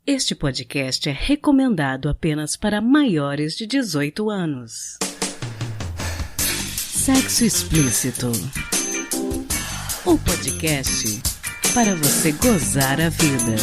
Este podcast é recomendado apenas para maiores de 18 anos. Sexo Explícito. O podcast para você gozar a vida.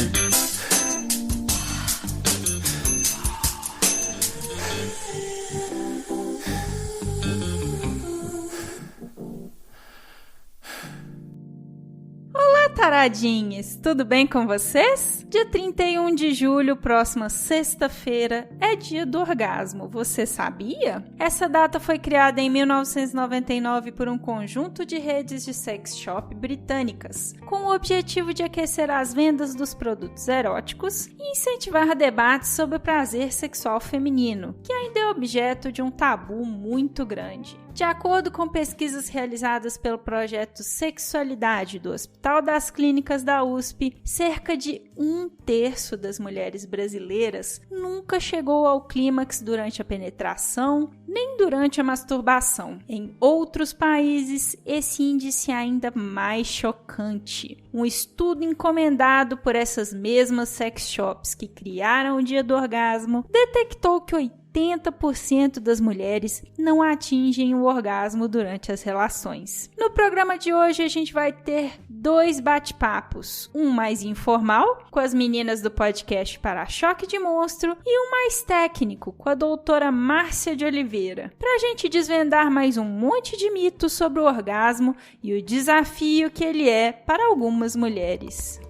Taradinhas, tudo bem com vocês? Dia 31 de julho, próxima sexta-feira, é dia do orgasmo, você sabia? Essa data foi criada em 1999 por um conjunto de redes de sex shop britânicas, com o objetivo de aquecer as vendas dos produtos eróticos e incentivar debates sobre o prazer sexual feminino, que ainda é objeto de um tabu muito grande. De acordo com pesquisas realizadas pelo projeto Sexualidade do Hospital das Clínicas da USP, cerca de 1/3 das mulheres brasileiras nunca chegou ao clímax durante a penetração, nem durante a masturbação. Em outros países, esse índice é ainda mais chocante. Um estudo encomendado por essas mesmas sex shops que criaram o Dia do Orgasmo detectou que 80% das mulheres não atingem o orgasmo durante as relações. No programa de hoje a gente vai ter 2 bate-papos, um mais informal, com as meninas do podcast Para-Choque de Monstro, e um mais técnico, com a doutora Márcia de Oliveira, para a gente desvendar mais um monte de mitos sobre o orgasmo e o desafio que ele é para algumas mulheres.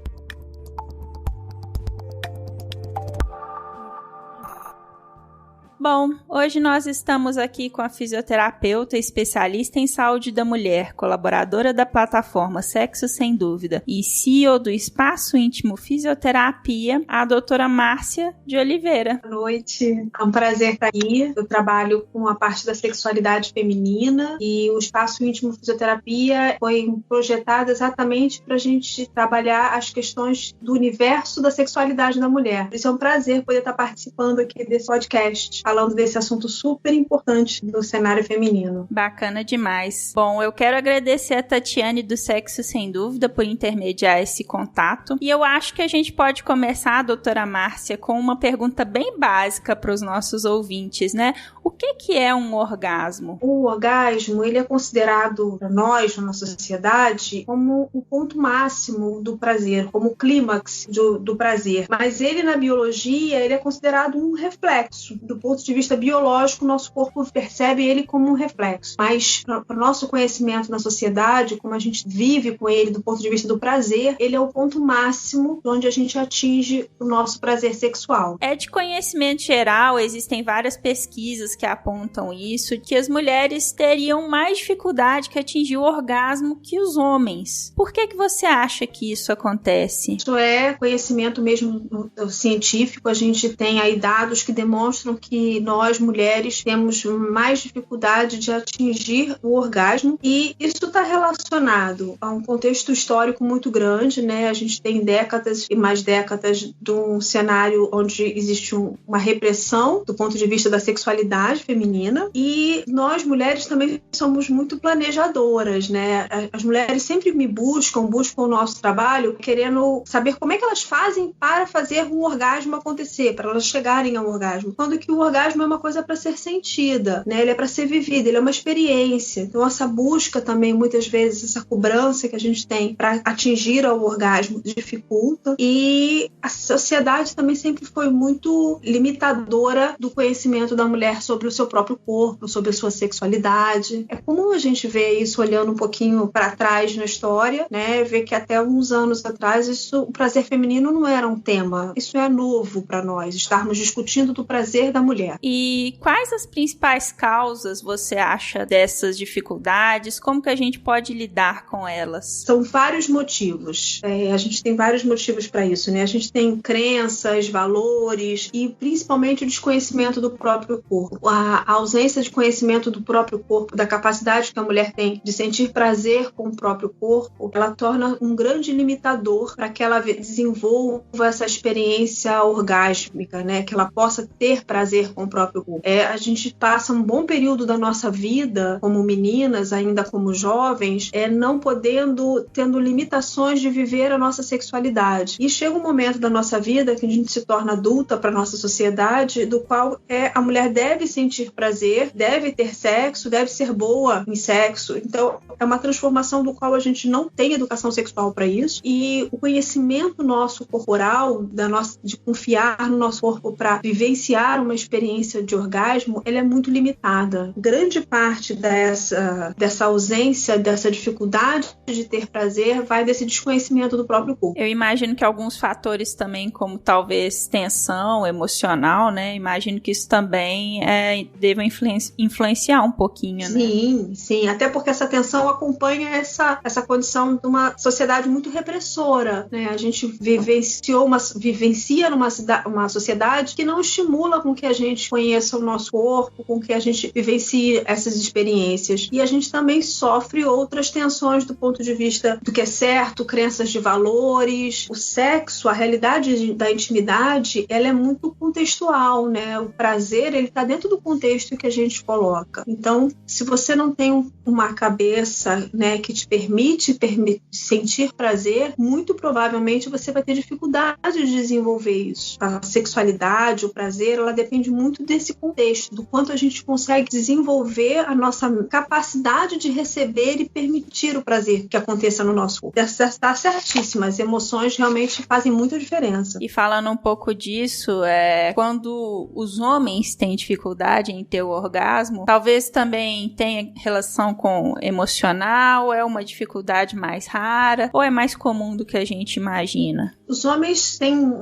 Bom, hoje nós estamos aqui com a fisioterapeuta especialista em saúde da mulher, colaboradora da plataforma Sexo Sem Dúvida e CEO do Espaço Íntimo Fisioterapia, a doutora Márcia de Oliveira. Boa noite, é um prazer estar aqui. Eu trabalho com a parte da sexualidade feminina e o Espaço Íntimo Fisioterapia foi projetado exatamente para a gente trabalhar as questões do universo da sexualidade da mulher. Por isso é um prazer poder estar participando aqui desse podcast, falando desse assunto super importante do cenário feminino. Bacana demais. Bom, eu quero agradecer a Tatiane do Sexo Sem Dúvida por intermediar esse contato. E eu acho que a gente pode começar, doutora Márcia, com uma pergunta bem básica para os nossos ouvintes, né? O que é um orgasmo? O orgasmo, ele é considerado para nós, na nossa sociedade, como o ponto máximo do prazer, como o clímax do prazer. Mas ele, na biologia, ele é considerado um reflexo. Do ponto de vista biológico, nosso corpo percebe ele como um reflexo. Mas, para o nosso conhecimento na sociedade, como a gente vive com ele do ponto de vista do prazer, ele é o ponto máximo onde a gente atinge o nosso prazer sexual. É de conhecimento geral, existem várias pesquisas que apontam isso, que as mulheres teriam mais dificuldade que atingir o orgasmo que os homens. Por que você acha que isso acontece? Isso é conhecimento mesmo científico. A gente tem aí dados que demonstram que nós, mulheres, temos mais dificuldade de atingir o orgasmo, e isso está relacionado a um contexto histórico muito grande, né? A gente tem décadas e mais décadas de um cenário onde existe uma repressão do ponto de vista da sexualidade feminina, e nós, mulheres, também somos muito planejadoras, né? As mulheres sempre me buscam o nosso trabalho, querendo saber como é que elas fazem para fazer um orgasmo acontecer, para elas chegarem ao orgasmo. Quando que o orgasmo é uma coisa para ser sentida, né? Ele é para ser vivido, ele é uma experiência. Então essa busca também, muitas vezes, essa cobrança que a gente tem para atingir ao orgasmo dificulta, e a sociedade também sempre foi muito limitadora do conhecimento da mulher sobre o seu próprio corpo, sobre a sua sexualidade. É comum a gente ver isso olhando um pouquinho para trás na história, né? Ver que até uns anos atrás o prazer feminino não era um tema. Isso é novo para nós, estarmos discutindo do prazer da mulher. E quais as principais causas você acha dessas dificuldades? Como que a gente pode lidar com elas? São vários motivos. A gente tem vários motivos para isso, né? A gente tem crenças, valores e principalmente o desconhecimento do próprio corpo. A ausência de conhecimento do próprio corpo, da capacidade que a mulher tem de sentir prazer com o próprio corpo, ela torna um grande limitador para que ela desenvolva essa experiência orgásmica, né? Que ela possa ter prazer com o próprio corpo. A gente passa um bom período da nossa vida, como meninas, ainda como jovens, não tendo limitações de viver a nossa sexualidade. E chega um momento da nossa vida que a gente se torna adulta para a nossa sociedade, do qual a mulher deve sentir prazer, deve ter sexo, deve ser boa em sexo. Então, é uma transformação do qual a gente não tem educação sexual para isso. E o conhecimento nosso corporal, de confiar no nosso corpo para vivenciar uma experiência de orgasmo, ela é muito limitada. Grande parte dessa ausência, dessa dificuldade de ter prazer, vai desse desconhecimento do próprio corpo. Eu imagino que alguns fatores também, como talvez tensão emocional, né? Imagino que isso também deva influenciar um pouquinho, né? Sim. Até porque essa tensão acompanha essa condição de uma sociedade muito repressora, né? A gente vivencia numa sociedade que não estimula com que a gente conheça o nosso corpo, com que a gente vivencie essas experiências. E a gente também sofre outras tensões do ponto de vista do que é certo, crenças de valores. O sexo, a realidade da intimidade, ela é muito contextual, né? O prazer, ele está dentro do contexto que a gente coloca. Então, se você não tem uma cabeça, né, que te permite sentir prazer, muito provavelmente você vai ter dificuldade de desenvolver isso. A sexualidade, o prazer, ela depende muito desse contexto, do quanto a gente consegue desenvolver a nossa capacidade de receber e permitir o prazer que aconteça no nosso corpo. Está certíssima, as emoções realmente fazem muita diferença. E falando um pouco disso, quando os homens têm dificuldade em ter o orgasmo, talvez também tenha relação com emocional, é uma dificuldade mais rara, ou é mais comum do que a gente imagina? Os homens têm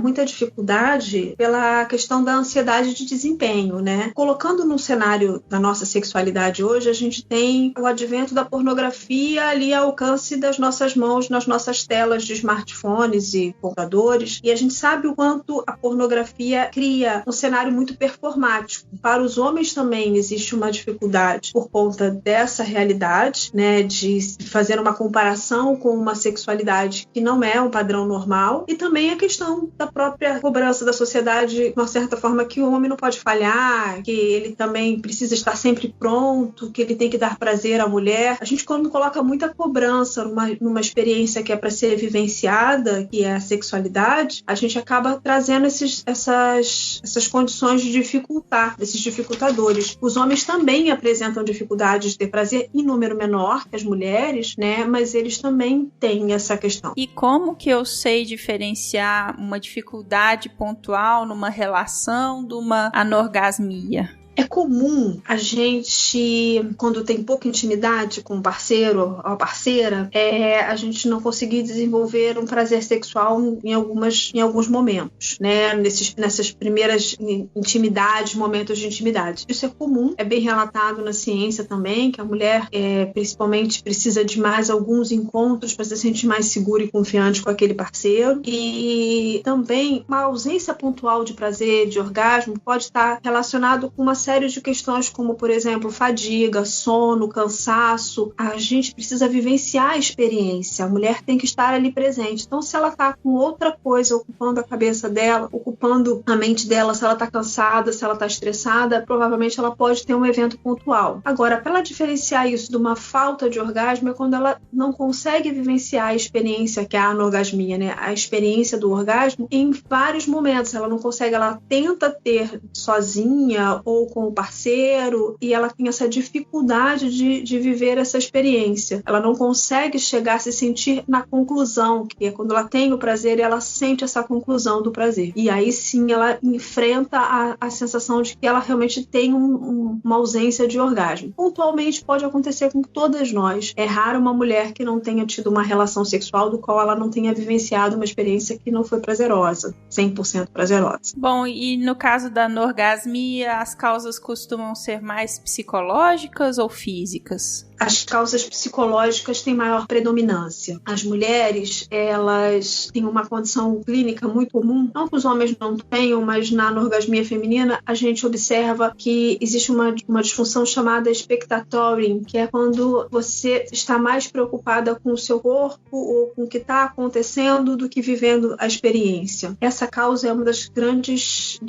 muita dificuldade pela questão da ansiedade de desempenho, né? Colocando no cenário da nossa sexualidade hoje, a gente tem o advento da pornografia ali ao alcance das nossas mãos, nas nossas telas de smartphones e computadores, e a gente sabe o quanto a pornografia cria um cenário muito performático. Para os homens também existe uma dificuldade por conta dessa realidade, né, de fazer uma comparação com uma sexualidade que não é um padrão normal, e também a questão da própria cobrança da sociedade, de uma certa forma, que o homem não pode falhar, que ele também precisa estar sempre pronto, que ele tem que dar prazer à mulher. A gente, quando coloca muita cobrança numa experiência que é para ser vivenciada, que é a sexualidade, a gente acaba trazendo essas condições de dificultar, desses dificultadores. Os homens também apresentam dificuldade de ter prazer em número menor que as mulheres, né? Mas eles também têm essa questão. E como que eu sei diferenciar uma dificuldade pontual numa relação de uma anorgasmia? É comum a gente, quando tem pouca intimidade com o parceiro ou a parceira, a gente não conseguir desenvolver um prazer sexual em alguns momentos, né? Nessas primeiras momentos de intimidade. Isso é comum, é bem relatado na ciência também, que a mulher principalmente precisa de mais alguns encontros para se sentir mais segura e confiante com aquele parceiro. E também uma ausência pontual de prazer, de orgasmo, pode estar relacionado com uma série de questões como, por exemplo, fadiga, sono, cansaço. A gente precisa vivenciar a experiência. A mulher tem que estar ali presente. Então, se ela está com outra coisa ocupando a cabeça dela, ocupando a mente dela, se ela está cansada, se ela está estressada, provavelmente ela pode ter um evento pontual. Agora, para ela diferenciar isso de uma falta de orgasmo, é quando ela não consegue vivenciar a experiência que é a anorgasmia, né? A experiência do orgasmo em vários momentos. Ela não consegue, ela tenta ter sozinha ou com o parceiro, e ela tem essa dificuldade de viver essa experiência. Ela não consegue chegar a se sentir na conclusão, que é quando ela tem o prazer e ela sente essa conclusão do prazer. E aí sim ela enfrenta a sensação de que ela realmente tem uma ausência de orgasmo. Pontualmente pode acontecer com todas nós. É raro uma mulher que não tenha tido uma relação sexual do qual ela não tenha vivenciado uma experiência que não foi prazerosa, 100% prazerosa. Bom, e no caso da anorgasmia, as causas costumam ser mais psicológicas ou físicas? as causas psicológicas têm maior predominância. As mulheres, elas têm uma condição clínica muito comum, não que os homens não tenham, mas na anorgasmia feminina a gente observa que existe uma disfunção chamada expectatoring, que é quando você está mais preocupada com o seu corpo ou com o que está acontecendo do que vivendo a experiência. Essa causa é um dos grandes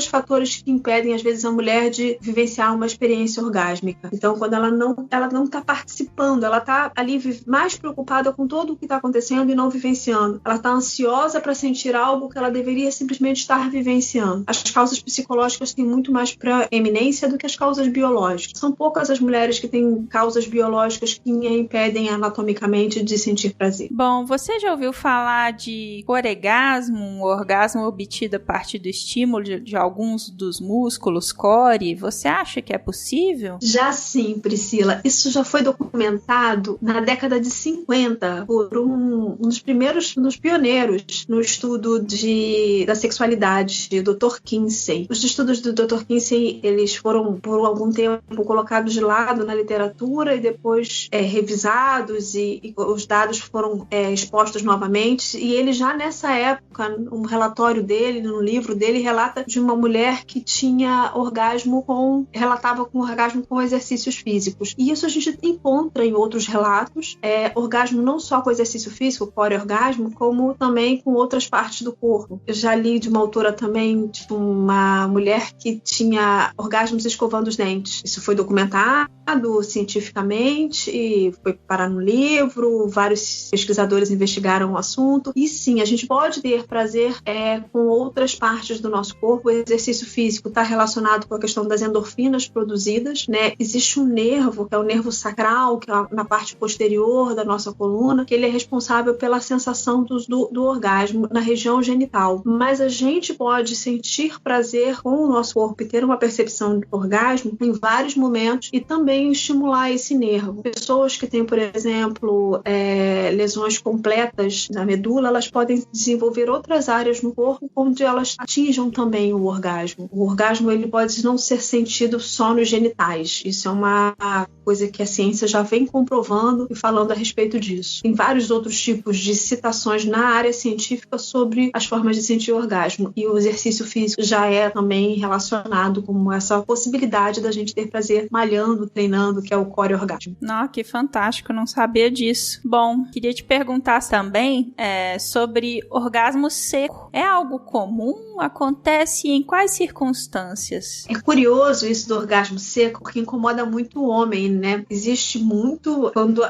fatores que impedem, às vezes, a mulher de vivenciar uma experiência orgásmica. Então, quando ela não está participando, ela está ali mais preocupada com tudo o que está acontecendo e não vivenciando. Ela está ansiosa para sentir algo que ela deveria simplesmente estar vivenciando. As causas psicológicas têm muito mais preeminência do que as causas biológicas. São poucas as mulheres que têm causas biológicas que impedem anatomicamente de sentir prazer. Bom, você já ouviu falar de coregasmo, um orgasmo obtido a partir do estímulo de alguns dos músculos core? Você acha que é possível? Já sim, Priscila. Isso já foi documentado na década de 50 por um dos pioneiros no estudo da sexualidade, o Dr. Kinsey. Os estudos do Dr. Kinsey, eles foram por algum tempo colocados de lado na literatura e depois revisados e os dados foram expostos novamente. E ele já nessa época, um relatório dele, no livro dele, relata de uma mulher que tinha relatava com orgasmo com exercícios físicos. E isso a gente encontra em outros relatos, orgasmo não só com exercício físico, core-orgasmo, como também com outras partes do corpo. Eu já li de uma autora também, de uma mulher que tinha orgasmos escovando os dentes. Isso foi documentado cientificamente e foi parar no livro, vários pesquisadores investigaram o assunto. E sim, a gente pode ter prazer com outras partes do nosso corpo. O exercício físico está relacionado com a questão das endorfinas produzidas, né? Existe um nervo, que é o nervo sacral, que é na parte posterior da nossa coluna, que ele é responsável pela sensação do orgasmo na região genital. Mas a gente pode sentir prazer com o nosso corpo e ter uma percepção de orgasmo em vários momentos e também estimular esse nervo. Pessoas que têm, por exemplo, lesões completas na medula, elas podem desenvolver outras áreas no corpo onde elas atinjam também o orgasmo. O orgasmo ele pode não ser sentido só nos genitais. Isso é uma coisa que a ciência já vem comprovando e falando a respeito disso. Tem vários outros tipos de citações na área científica sobre as formas de sentir orgasmo. E o exercício físico já é também relacionado com essa possibilidade da gente ter prazer malhando, treinando, que é o core-orgasmo. Nossa, que fantástico, não sabia disso. Bom, queria te perguntar também sobre orgasmo seco. É algo comum? Acontece em quais circunstâncias? É curioso isso do orgasmo seco, porque incomoda muito o homem, né? Existe muito quando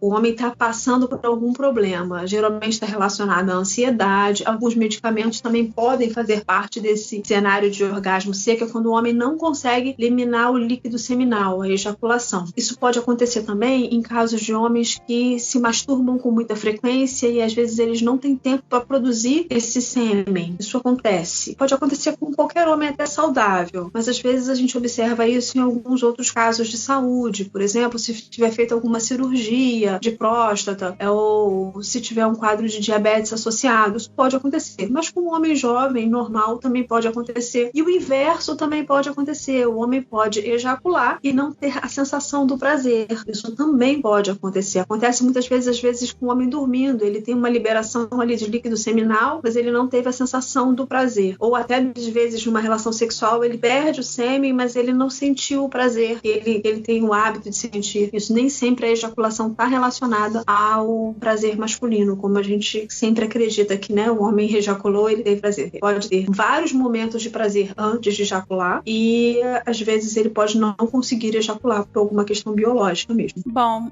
o homem está passando por algum problema. Geralmente está relacionado à ansiedade. Alguns medicamentos também podem fazer parte desse cenário de orgasmo seco, é quando o homem não consegue eliminar o líquido seminal, a ejaculação. Isso pode acontecer também em casos de homens que se masturbam com muita frequência e às vezes eles não têm tempo para produzir esse sêmen. Isso acontece. Pode acontecer com qualquer homem até saudável, mas às vezes a gente observa isso em alguns outros casos de saúde. Por exemplo, se tiver feito alguma cirurgia de próstata ou se tiver um quadro de diabetes associado, isso pode acontecer. Mas com um homem jovem, normal, também pode acontecer. E o inverso também pode acontecer. O homem pode ejacular e não ter a sensação do prazer. Isso também pode acontecer. Acontece muitas vezes, às vezes, com o homem dormindo. Ele tem uma liberação ali de líquido seminal, mas ele não teve a sensação do prazer. Ou até, às vezes, numa relação sexual, ele perde o sêmen, mas ele não sentiu o prazer. Ele tem o hábito de sentir isso. Nem sempre a ejaculação está relacionada ao prazer masculino, como a gente sempre acredita que, né, o homem ejaculou, ele teve prazer. Ele pode ter vários momentos de prazer antes de ejacular e, às vezes, ele pode não conseguir ejacular por alguma questão biológica mesmo. Bom,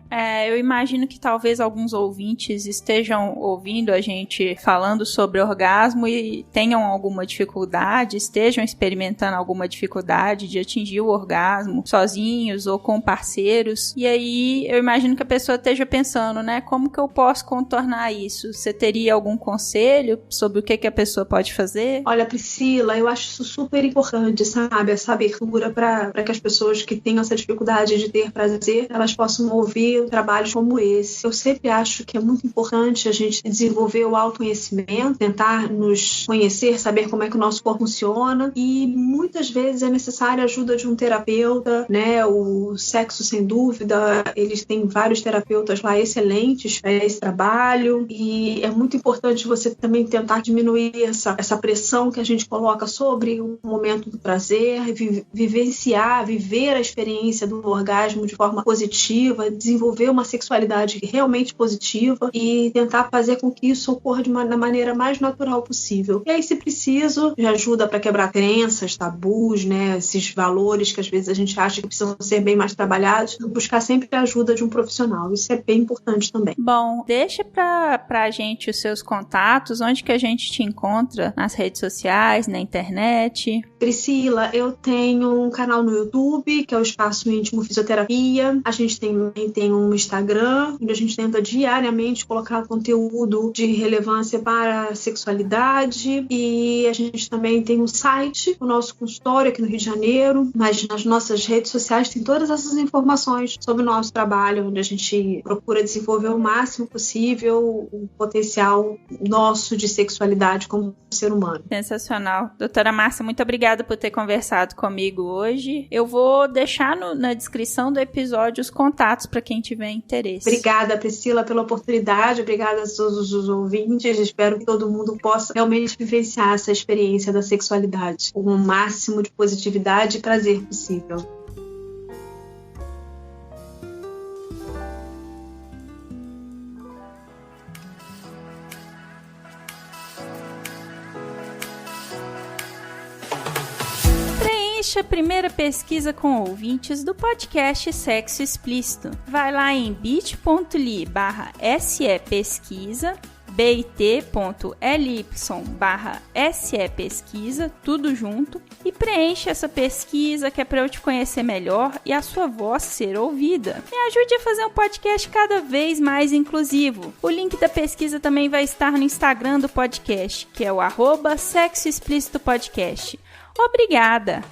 eu imagino que talvez alguns ouvintes estejam ouvindo a gente falando sobre orgasmo e tenham alguma dificuldade, estejam experimentando alguma dificuldade de atingir o orgasmo sozinhos ou com parceiros. E aí eu imagino que a pessoa esteja pensando, né, como que eu posso contornar isso? Você teria algum conselho sobre o que a pessoa pode fazer? Olha, Priscila, eu acho isso super importante, sabe? Essa abertura para que as pessoas que tenham essa dificuldade de ter prazer, elas possam ouvir trabalhos como esse. Eu sempre acho que é muito importante a gente desenvolver o autoconhecimento, tentar nos conhecer, saber entender como é que o nosso corpo funciona, e muitas vezes é necessária a ajuda de um terapeuta, né? O Sexo Sem Dúvida, eles têm vários terapeutas lá excelentes para esse trabalho, e é muito importante você também tentar diminuir essa pressão que a gente coloca sobre o momento do prazer, viver a experiência do orgasmo de forma positiva, desenvolver uma sexualidade realmente positiva e tentar fazer com que isso ocorra da maneira mais natural possível. E aí, se preciso, já ajuda para quebrar crenças, tabus, né? Esses valores que às vezes a gente acha que precisam ser bem mais trabalhados, buscar sempre a ajuda de um profissional. Isso é bem importante também. Bom, deixa pra gente os seus contatos, onde que a gente te encontra nas redes sociais, na internet. Priscila, eu tenho um canal no YouTube, que é o Espaço Íntimo Fisioterapia. A gente também tem um Instagram, onde a gente tenta diariamente colocar conteúdo de relevância para a sexualidade. E a gente também tem um site, o nosso consultório aqui no Rio de Janeiro. Mas nas nossas redes sociais tem todas essas informações sobre o nosso trabalho, onde a gente procura desenvolver o máximo possível o potencial nosso de sexualidade como ser humano. Sensacional. Doutora Márcia, muito obrigada por ter conversado comigo hoje. Eu vou deixar na descrição do episódio os contatos para quem tiver interesse. Obrigada, Priscila, pela oportunidade. Obrigada a todos os ouvintes. Espero que todo mundo possa realmente vivenciar essa experiência da sexualidade com o máximo de positividade e prazer possível. A primeira pesquisa com ouvintes do podcast Sexo Explícito. Vai lá em bit.ly/sepesquisa, bit.ly/sepesquisa, tudo junto, e preenche essa pesquisa que é para eu te conhecer melhor e a sua voz ser ouvida. Me ajude a fazer um podcast cada vez mais inclusivo. O link da pesquisa também vai estar no Instagram do podcast, que é o @Sexo Explícito Podcast. Obrigada!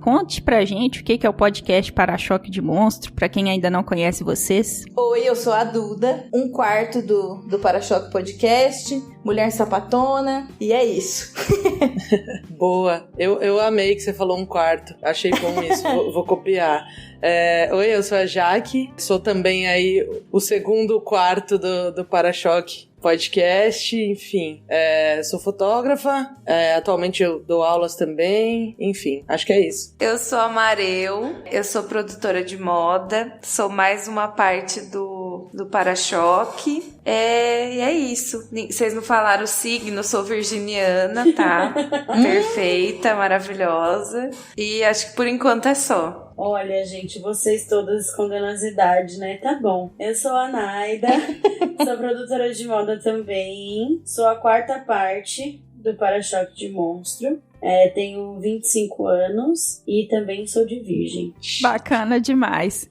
Conte pra gente o que é o podcast Para-Choque de Monstro, pra quem ainda não conhece vocês. Oi, eu sou a Duda, 1/4 do Para-Choque Podcast, mulher sapatona, e é isso. Boa, eu amei que você falou 1/4, achei bom isso, vou copiar. Oi, eu sou a Jaque, sou também aí o 2/4 do Para-Choque Podcast, enfim, sou fotógrafa, atualmente eu dou aulas também, enfim, acho que é isso. Eu sou a Mareu, eu sou produtora de moda, sou mais uma parte do Para-Choque, e é isso. Vocês não falaram o signo, sou virginiana, tá? Perfeita, maravilhosa, e acho que por enquanto é só. Olha, gente, vocês todas escondendo as idades, né? Tá bom. Eu sou a Naida, sou produtora de moda também, sou a 4ª parte do Para-Choque de Monstro. Tenho 25 anos e também sou de virgem. Bacana demais.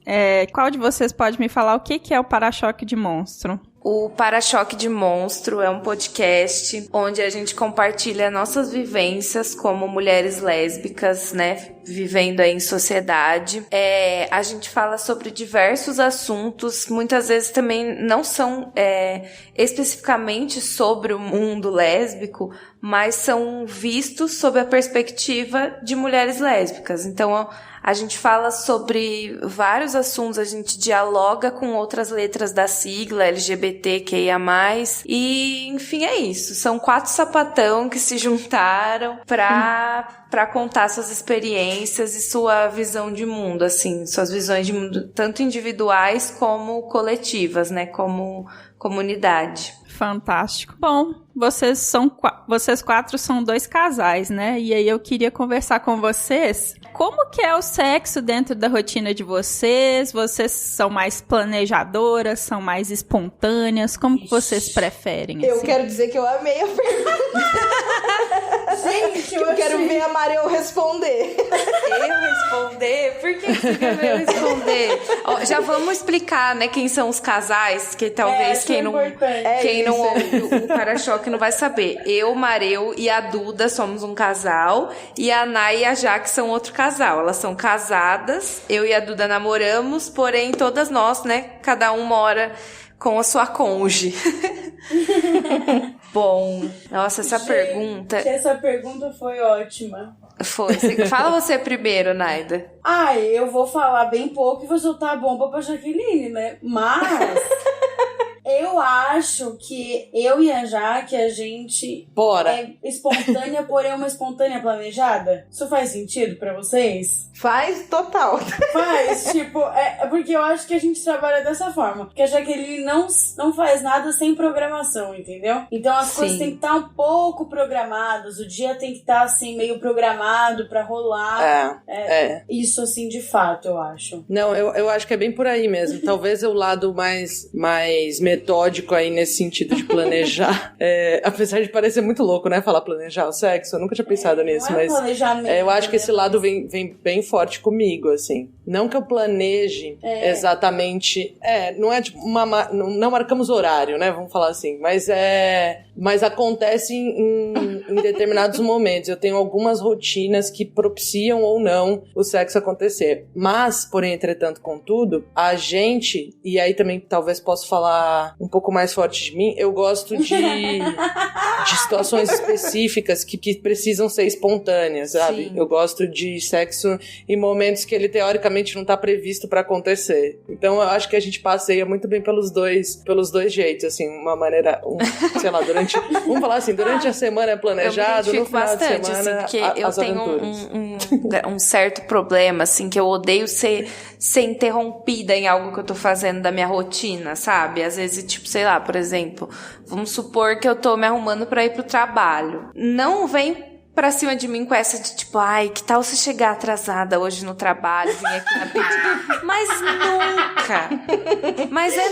Qual de vocês pode me falar o que é o Para-Choque de Monstro? O Para-Choque de Monstro é um podcast onde a gente compartilha nossas vivências como mulheres lésbicas, né? Vivendo aí em sociedade. A gente fala sobre diversos assuntos, muitas vezes também não são especificamente sobre o mundo lésbico, mas são vistos sob a perspectiva de mulheres lésbicas. Então, a gente fala sobre vários assuntos, a gente dialoga com outras letras da sigla LGBTQIA+, e enfim, é isso. São 4 sapatão que se juntaram pra contar suas experiências e sua visão de mundo, assim, suas visões de mundo, tanto individuais como coletivas, né, como comunidade. Fantástico. Bom, vocês 4 são 2 casais, né? E aí eu queria conversar com vocês. Como que é o sexo dentro da rotina de vocês? Vocês são mais planejadoras? São mais espontâneas? Como que vocês preferem? Eu assim? quero dizer que eu amei a pergunta. Gente, Eu quero ver a Mariel responder. Eu responder? Por que você quer ver eu responder? Ó, já vamos explicar, né, quem são os casais, que talvez quem não ouve o Para-Choque não vai saber. Eu, Mareu e a Duda somos um casal, e a Nay e a Jaque são outro casal. Elas são casadas, eu e a Duda namoramos, porém todas nós, né, cada um mora com a sua cônjuge. Bom, nossa, essa pergunta foi ótima. Foi. Fala você primeiro, Naida. Eu vou falar bem pouco e vou soltar a bomba pra Jaqueline, né? Mas eu acho que eu e a Jaque, a gente é espontânea, porém uma espontânea planejada. Isso faz sentido pra vocês? Faz total. Faz, tipo, porque eu acho que a gente trabalha dessa forma. Porque a Jaqueline não faz nada sem programação, entendeu? Então as coisas têm que estar um pouco programadas, o dia tem que estar assim, meio programado pra rolar. Isso assim, de fato, eu acho. Não, eu acho que é bem por aí mesmo. Talvez o lado mais metódico aí nesse sentido de planejar. Apesar de parecer muito louco, né? Falar planejar o sexo. Eu nunca tinha pensado nisso, mas eu acho que esse lado vem bem forte comigo, assim. Não que eu planeje exatamente. Não é tipo não marcamos horário, né? Vamos falar assim. Mas acontece em determinados momentos. Eu tenho algumas rotinas que propiciam ou não o sexo acontecer. Mas, porém, entretanto, contudo, a gente, e aí também talvez possa falar um pouco mais forte de mim, eu gosto de situações específicas que precisam ser espontâneas, sabe? Sim. Eu gosto de sexo em momentos que ele teoricamente não tá previsto pra acontecer. Então eu acho que a gente passeia muito bem pelos dois jeitos, assim, uma maneira, sei lá, vamos falar assim, durante a semana é planejado, no final bastante, de semana assim, porque eu as tenho aventuras. um certo problema, assim, que eu odeio ser interrompida em algo que eu tô fazendo da minha rotina, sabe? Às vezes, tipo, sei lá, por exemplo, vamos supor que eu tô me arrumando pra ir pro trabalho. Não vem pra cima de mim com essa de tipo, que tal você chegar atrasada hoje no trabalho, vir aqui na pedida? Mas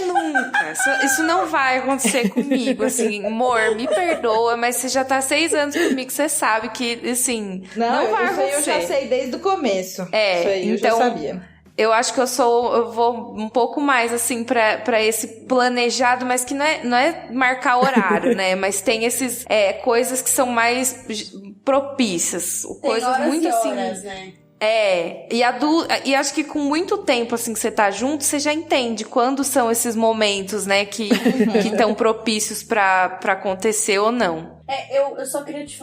nunca. Isso não vai acontecer comigo, assim, amor, me perdoa, mas você já tá 6 anos comigo, você sabe que, assim, não vai acontecer. Isso aí eu já sei desde o começo. Isso aí então, eu já sabia. Eu acho que eu vou um pouco mais, assim, pra esse planejado, mas que não é marcar horário, né? Mas tem esses coisas que são mais propícias. Coisas horas muito e assim. Horas, né? E acho que com muito tempo, assim, que você tá junto, você já entende quando são esses momentos, né, que estão propícios pra acontecer ou não. Eu só queria te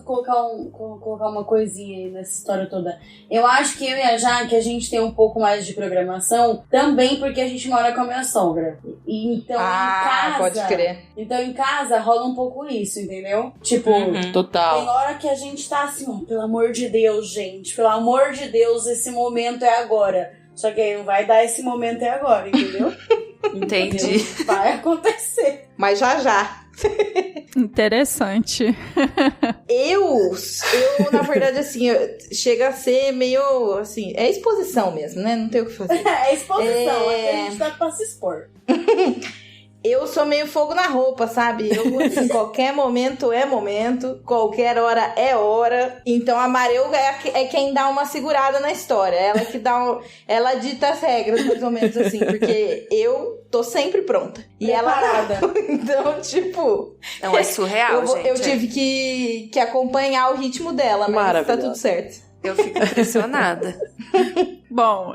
colocar uma coisinha aí nessa história toda. Eu acho que eu e a Jaque, a gente tem um pouco mais de programação, também porque a gente mora com a minha sogra. E então, em casa... pode crer. Então, em casa, rola um pouco isso, entendeu? Tipo, Total. tem hora que a gente tá assim, pelo amor de Deus, gente, pelo amor de Deus, esse momento é agora. Só que aí não vai dar esse momento é agora, entendeu? Entendi. Vai acontecer. Mas já. Interessante. Eu, na verdade, assim, chega a ser meio, assim, é exposição mesmo, né? Não tem o que fazer. É exposição, aqui a gente tá pra se expor. Eu sou meio fogo na roupa, sabe? Eu, assim, qualquer momento é momento, qualquer hora é hora. Então a Mareu é quem dá uma segurada na história. Ela que ela dita as regras, mais ou menos assim, porque eu tô sempre pronta. E preparada. Ela então, tipo... Não, é surreal, gente. Eu tive que acompanhar o ritmo dela, mas tá tudo certo. Eu fico impressionada. Bom,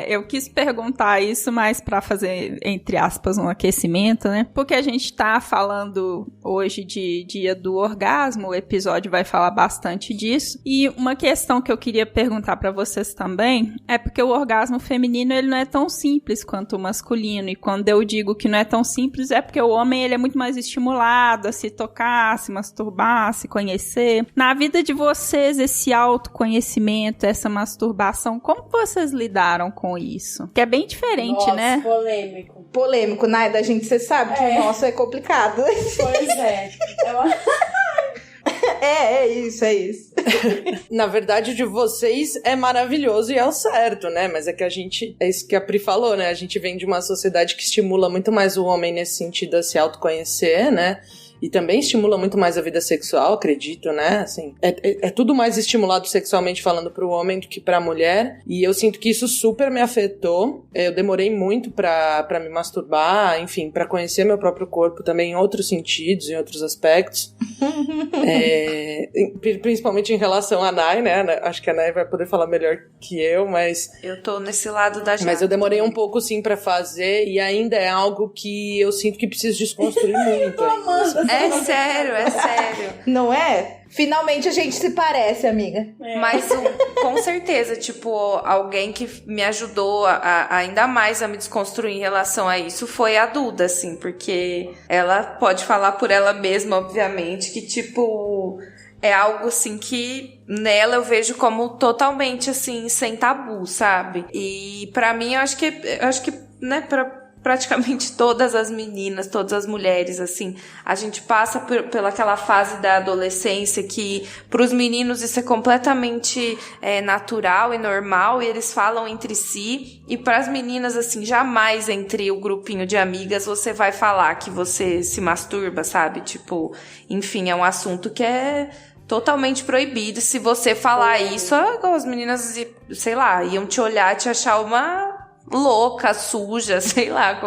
eu quis perguntar isso mais para fazer, entre aspas, um aquecimento, né? Porque a gente tá falando hoje de Dia do Orgasmo, o episódio vai falar bastante disso. E uma questão que eu queria perguntar para vocês também é porque o orgasmo feminino, ele não é tão simples quanto o masculino. E quando eu digo que não é tão simples, é porque o homem, ele é muito mais estimulado a se tocar, a se masturbar, a se conhecer. Na vida de vocês, esse autoconhecimento, essa masturbação, como vocês lidaram com isso? Que é bem diferente, nossa, né? Polêmico, Naida, você sabe que o nosso é complicado. Pois é. É isso. Na verdade, de vocês é maravilhoso e é o certo, né? Mas é que é isso que a Pri falou, né? A gente vem de uma sociedade que estimula muito mais o homem nesse sentido a se autoconhecer, né? e também estimula muito mais a vida sexual, acredito, né? Assim, é tudo mais estimulado sexualmente falando pro homem do que pra mulher, e eu sinto que isso super me afetou. Eu demorei muito pra me masturbar, enfim, pra conhecer meu próprio corpo também em outros sentidos, em outros aspectos. Principalmente em relação à Nay, né? Acho que a Nay vai poder falar melhor que eu, mas... Eu tô nesse lado da Jaque. Mas eu demorei um pouco, sim, pra fazer, e ainda é algo que eu sinto que preciso desconstruir muito. É sério. Não é? Finalmente a gente se parece, amiga. Mas com certeza, tipo, alguém que me ajudou ainda mais a me desconstruir em relação a isso foi a Duda, assim, porque ela pode falar por ela mesma, obviamente, que, tipo, é algo, assim, que nela eu vejo como totalmente, assim, sem tabu, sabe? E pra mim, eu acho que né, praticamente todas as meninas, todas as mulheres, assim, a gente passa pela aquela fase da adolescência que pros meninos isso é completamente natural e normal, e eles falam entre si, e pras meninas, assim, jamais entre o grupinho de amigas você vai falar que você se masturba, sabe? Tipo, enfim, é um assunto que é totalmente proibido. Se você falar isso, as meninas, sei lá, iam te olhar, te achar uma louca, suja, sei lá,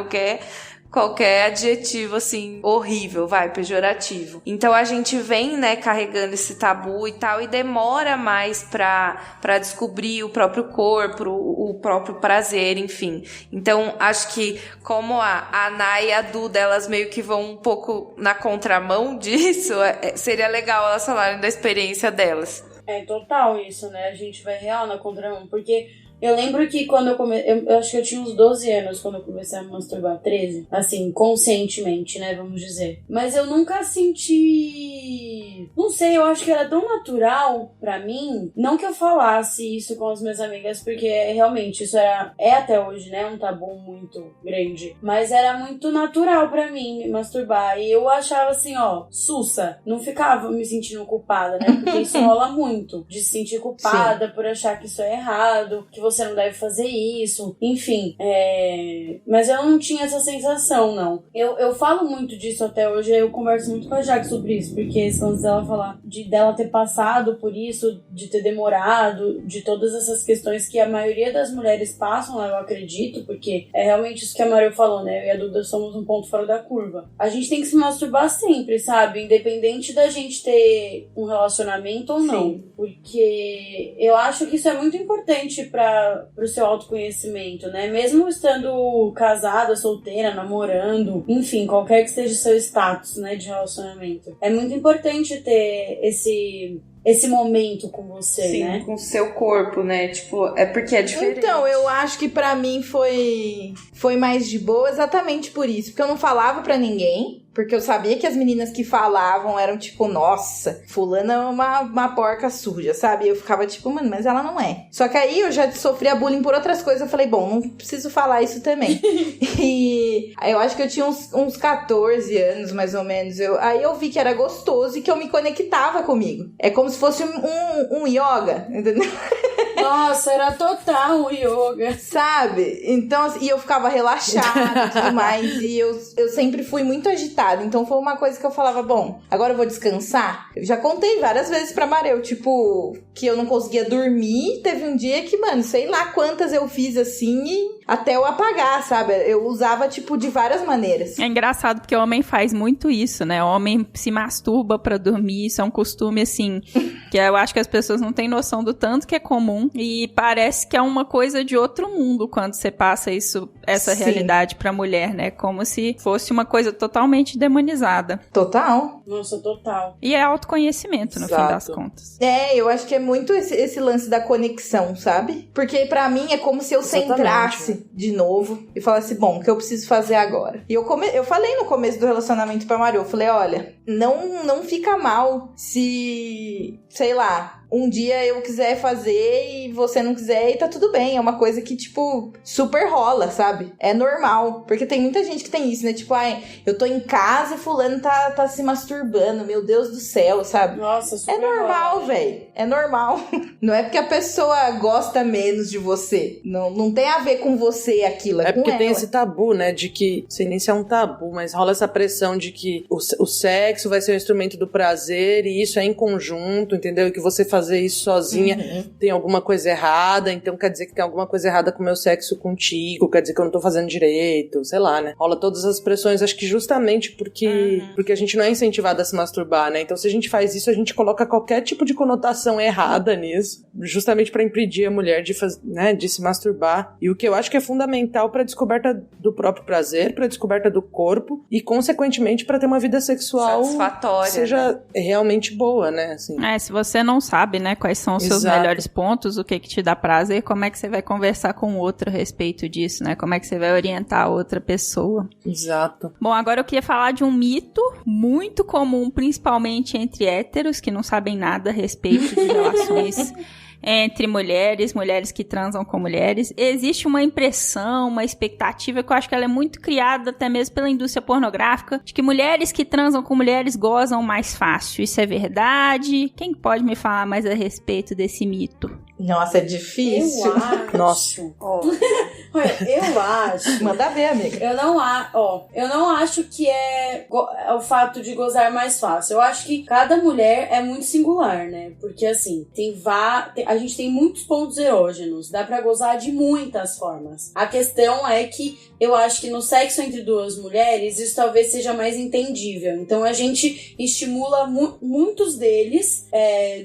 qualquer adjetivo, assim, horrível, pejorativo. Então a gente vem, né, carregando esse tabu e tal, e demora mais pra descobrir o próprio corpo, o próprio prazer, enfim. Então acho que como a Nay e a Duda, elas meio que vão um pouco na contramão disso, seria legal elas falarem da experiência delas. É total isso, né? A gente vai real na contramão, porque eu lembro que quando eu acho que eu tinha uns 12 anos quando eu comecei a me masturbar, 13, assim, conscientemente, né, vamos dizer. Mas eu nunca senti... Não sei, eu acho que era tão natural pra mim, não que eu falasse isso com as minhas amigas, porque realmente isso é até hoje, né, um tabu muito grande. Mas era muito natural pra mim me masturbar. E eu achava assim, ó, sussa. Não ficava me sentindo culpada, né, porque isso rola muito. De se sentir culpada por achar que isso é errado, que você não deve fazer isso, enfim, mas eu não tinha essa sensação, não. Eu falo muito disso até hoje, eu converso muito com a Jaque sobre isso, porque antes dela falar dela ter passado por isso, de ter demorado, de todas essas questões que a maioria das mulheres passam, eu acredito, porque é realmente isso que a Maria falou, né? Eu e a Duda somos um ponto fora da curva. A gente tem que se masturbar sempre, sabe? Independente da gente ter um relacionamento ou não. Sim. Porque eu acho que isso é muito importante pro seu autoconhecimento, né? Mesmo estando casada, solteira, namorando, enfim, qualquer que seja o seu status, né, de relacionamento. É muito importante ter esse momento com você, sim, né? Com o seu corpo, né? Tipo, é porque é diferente. Então, eu acho que pra mim foi mais de boa exatamente por isso. Porque eu não falava pra ninguém. Porque eu sabia que as meninas que falavam eram tipo, nossa, fulana é uma porca suja, sabe? E eu ficava tipo, mano, mas ela não é. Só que aí eu já sofria bullying por outras coisas. Eu falei, bom, não preciso falar isso também. E aí eu acho que eu tinha uns 14 anos, mais ou menos. Aí eu vi que era gostoso e que eu me conectava comigo. É como se fosse um yoga, entendeu? Nossa, era total o yoga. Sabe? Então, assim, e eu ficava relaxada e tudo mais. E eu sempre fui muito agitada. Então foi uma coisa que eu falava, bom, agora eu vou descansar. Eu já contei várias vezes pra Mareu, tipo, que eu não conseguia dormir. Teve um dia que, mano, sei lá quantas eu fiz assim, até eu apagar, sabe? Eu usava, tipo, de várias maneiras. É engraçado porque o homem faz muito isso, né? O homem se masturba pra dormir, isso é um costume, assim, que eu acho que as pessoas não têm noção do tanto que é comum. E parece que é uma coisa de outro mundo quando você passa essa Sim. realidade pra mulher, né? Como se fosse uma coisa totalmente demonizada. Total. Nossa, total. E é autoconhecimento, no Exato. fim das contas. Eu acho que é muito esse lance da conexão, sabe? Porque pra mim é como se eu centrasse de novo e falasse, bom, o que eu preciso fazer agora? E eu falei no começo do relacionamento pra Mario, eu falei, olha, não fica mal se, sei lá, um dia eu quiser fazer e você não quiser e tá tudo bem. É uma coisa que, tipo, super rola, sabe? É normal. Porque tem muita gente que tem isso, né? Tipo, ai, eu tô em casa e fulano tá se masturbando. Meu Deus do céu, sabe? Nossa, super É normal, rola. velho. É normal. Não é porque a pessoa gosta menos de você. Não tem a ver com você aquilo, É com porque ela. tem esse tabu, né, de que, não sei nem se é um tabu, mas rola essa pressão de que o sexo vai ser um instrumento do prazer e isso é em conjunto, entendeu? E que você fazer isso sozinha tem alguma coisa errada, então quer dizer que tem alguma coisa errada com o meu sexo contigo, quer dizer que eu não tô fazendo direito, sei lá, né? Rola todas as pressões, acho que justamente porque a gente não é incentivado a se masturbar, né? Então se a gente faz isso, a gente coloca qualquer tipo de conotação errada nisso, justamente pra impedir a mulher de se masturbar. E o que eu acho que é fundamental pra descoberta do próprio prazer, pra descoberta do corpo e, consequentemente, pra ter uma vida sexual satisfatória, que seja realmente boa, né? Assim. Se você não sabe, né, quais são os seus Exato. melhores pontos, o que te dá prazer, como é que você vai conversar com o outro a respeito disso, né? Como é que você vai orientar a outra pessoa. Exato. Bom, agora eu queria falar de um mito muito comum, principalmente entre héteros, que não sabem nada a respeito de relações entre mulheres que transam com mulheres. Existe uma impressão, uma expectativa que eu acho que ela é muito criada até mesmo pela indústria pornográfica, de que mulheres que transam com mulheres gozam mais fácil. Isso é verdade? Quem pode me falar mais a respeito desse mito? Nossa, é difícil. Eu acho. Nossa. Olha, eu acho. Manda ver, amiga. Eu não acho que é o fato de gozar mais fácil. Eu acho que cada mulher é muito singular, né? Porque, assim, a gente tem muitos pontos erógenos. Dá pra gozar de muitas formas. A questão é que eu acho que no sexo entre duas mulheres, isso talvez seja mais entendível. Então, a gente estimula muitos deles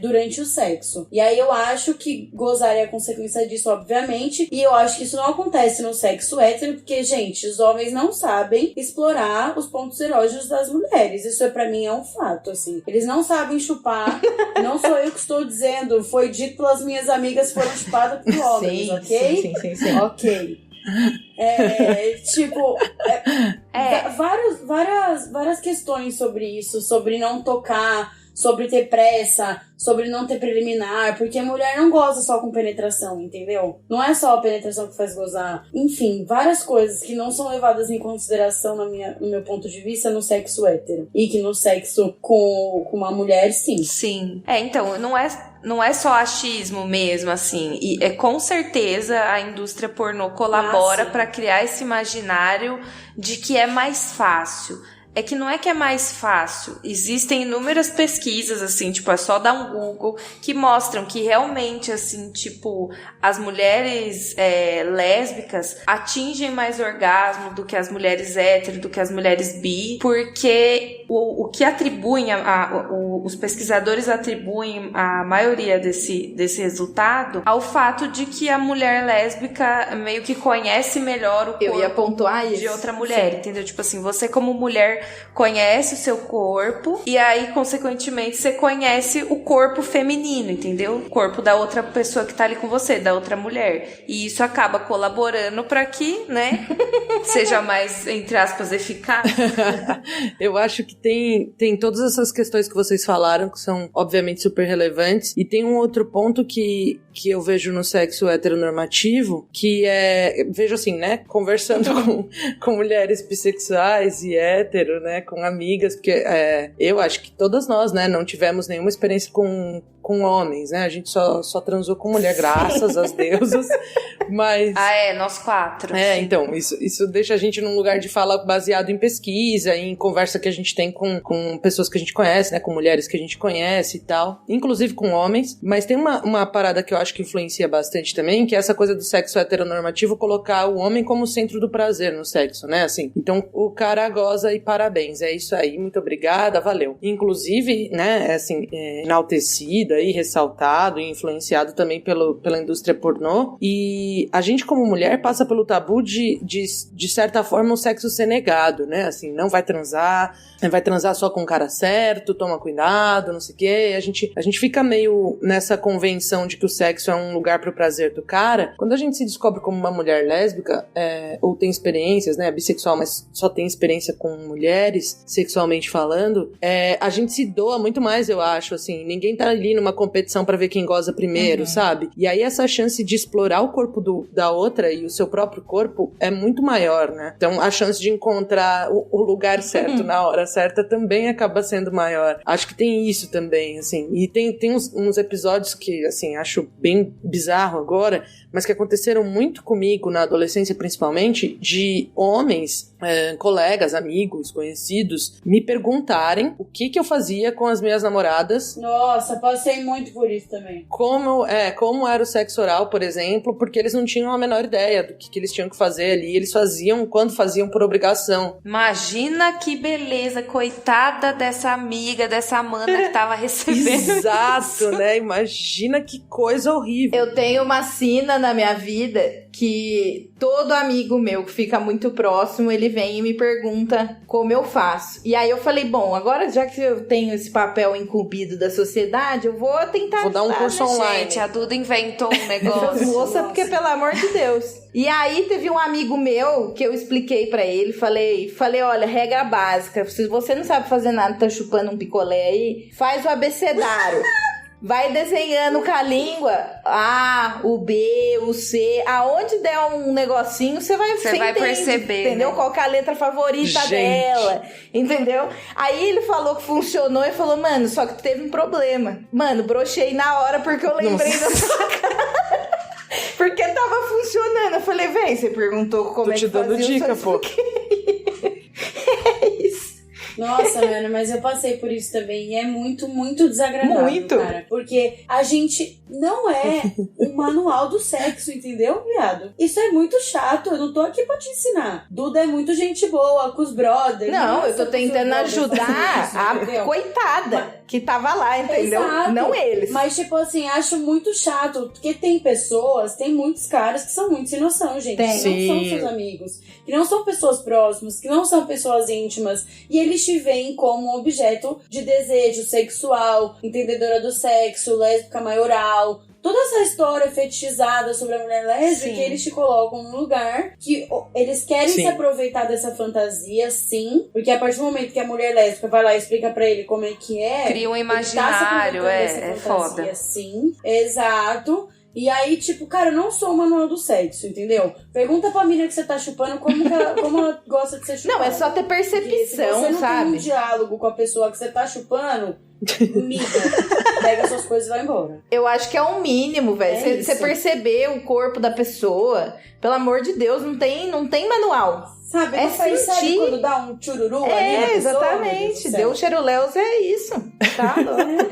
durante o sexo. E aí, eu acho que gozar é a consequência disso, obviamente. E eu acho que isso não acontece no sexo hétero, porque, gente, os homens não sabem explorar os pontos erógenos das mulheres. Isso pra mim é um fato, assim. Eles não sabem chupar. Não sou eu que estou dizendo. Foi dito pelas minhas amigas que foram chupadas por homens, ok? Sim. Ok. Várias questões sobre isso, sobre não tocar, sobre ter pressa, sobre não ter preliminar, porque a mulher não goza só com penetração, entendeu? Não é só a penetração que faz gozar. Enfim, várias coisas que não são levadas em consideração no meu ponto de vista no sexo hétero. E que no sexo com uma mulher, sim. Sim. Então, não é só achismo mesmo, assim. E com certeza a indústria pornô colabora para criar esse imaginário de que é mais fácil. É que não é que é mais fácil. Existem inúmeras pesquisas, assim, tipo, é só dar um Google, que mostram que realmente, assim, tipo, as mulheres lésbicas atingem mais orgasmo do que as mulheres hétero, do que as mulheres bi, porque o que atribuem, os pesquisadores atribuem a maioria desse resultado ao fato de que a mulher lésbica meio que conhece melhor o corpo Eu ia pontuar isso. de outra mulher, entendeu? Tipo assim, você como mulher conhece o seu corpo e aí, consequentemente, você conhece o corpo feminino, entendeu? O corpo da outra pessoa que tá ali com você, da outra mulher. E isso acaba colaborando pra que, né, seja mais, entre aspas, eficaz. Eu acho que tem todas essas questões que vocês falaram, que são, obviamente, super relevantes. E tem um outro ponto que eu vejo no sexo heteronormativo, que vejo assim, né, conversando com mulheres bissexuais e hétero, né, com amigas, porque eu acho que todas nós, né, não tivemos nenhuma experiência com homens, né, a gente só transou com mulher, graças às deusas, mas... Nós 4. Então, isso deixa a gente num lugar de fala baseado em pesquisa, em conversa que a gente tem com pessoas que a gente conhece, né, com mulheres que a gente conhece e tal, inclusive com homens, mas tem uma parada que eu acho que influencia bastante também, que é essa coisa do sexo heteronormativo, colocar o homem como centro do prazer no sexo, né, assim, então o cara goza e parabéns, é isso aí, muito obrigada, valeu. Inclusive, né, assim, enaltecida e ressaltado e influenciado também pela indústria pornô, e a gente como mulher passa pelo tabu de certa forma o sexo ser negado, né, assim, não vai transar só com o cara certo, toma cuidado, não sei o quê, a gente fica meio nessa convenção de que o sexo é um lugar pro prazer do cara. Quando a gente se descobre como uma mulher lésbica, ou tem experiências, né, bissexual, mas só tem experiência com mulheres, sexualmente falando, a gente se doa muito mais, eu acho, assim, ninguém tá ali numa numa competição pra ver quem goza primeiro, sabe? E aí essa chance de explorar o corpo da outra e o seu próprio corpo é muito maior, né? Então a chance de encontrar o lugar certo na hora certa também acaba sendo maior. Acho que tem isso também, assim. E tem uns episódios que, assim, acho bem bizarro agora, mas que aconteceram muito comigo na adolescência, principalmente, de homens, colegas, amigos, conhecidos, me perguntarem o que eu fazia com as minhas namoradas. Nossa, passei muito por isso também. Como era o sexo oral, por exemplo, porque eles não tinham a menor ideia do que eles tinham que fazer ali. Eles faziam quando faziam por obrigação. Imagina que beleza, coitada dessa amiga, dessa Amanda que tava recebendo. Exato, né? Imagina que coisa horrível. Eu tenho uma sina na minha vida que todo amigo meu que fica muito próximo, ele vem e me pergunta como eu faço. E aí eu falei, bom, agora já que eu tenho esse papel incumbido da sociedade, eu vou tentar Vou dar um curso online. Gente, a Duda inventou um negócio. Essas moças, porque pelo amor de Deus. E aí teve um amigo meu que eu expliquei pra ele, falei, olha, regra básica, se você não sabe fazer nada, tá chupando um picolé aí, faz o abecedário. Vai desenhando com a língua A, o B, o C. Aonde der um negocinho, você vai perceber. Entendeu? Né? Qual que é a letra favorita dela. Entendeu? Aí ele falou que funcionou e falou, mano, só que teve um problema. Mano, brochei na hora porque eu lembrei da sua cara. Porque tava funcionando. Eu falei, véi, você perguntou como é que fazia. Tô te dando dica, pô. É isso. Nossa, mano, mas eu passei por isso também. E é muito, muito desagradável, muito, cara. Porque a gente não é um manual do sexo, entendeu, viado? Isso é muito chato. Eu não tô aqui pra te ensinar. Duda é muito gente boa com os brothers. Não, eu tô tentando ajudar a coitada que tava lá, entendeu? Exato. Não eles. Mas, tipo assim, acho muito chato. Porque tem muitos caras que são muito sem noção, gente. Tem. Que não são seus amigos. Que não são pessoas próximas. Que não são pessoas íntimas. E eles te veem como um objeto de desejo sexual, entendedora do sexo, lésbica maioral. Toda essa história fetichizada sobre a mulher lésbica, que eles te colocam num lugar que eles querem se aproveitar dessa fantasia, sim. Porque a partir do momento que a mulher lésbica vai lá e explica pra ele como é que é... Cria um imaginário, é foda. Sim, exato. E aí, tipo, cara, eu não sou o manual do sexo, entendeu? Pergunta pra mina que você tá chupando como ela gosta de ser chupada. Não, é só ter percepção, se você não sabe? tem um diálogo com a pessoa que você tá chupando, miga, pega suas coisas e vai embora. Eu acho que é um mínimo, velho. Você perceber o corpo da pessoa, pelo amor de Deus, não tem manual. Sabe, é sentir. Sabe quando dá um chururu ali na pessoa? Exatamente. Deu cheruléus, é isso. Tá?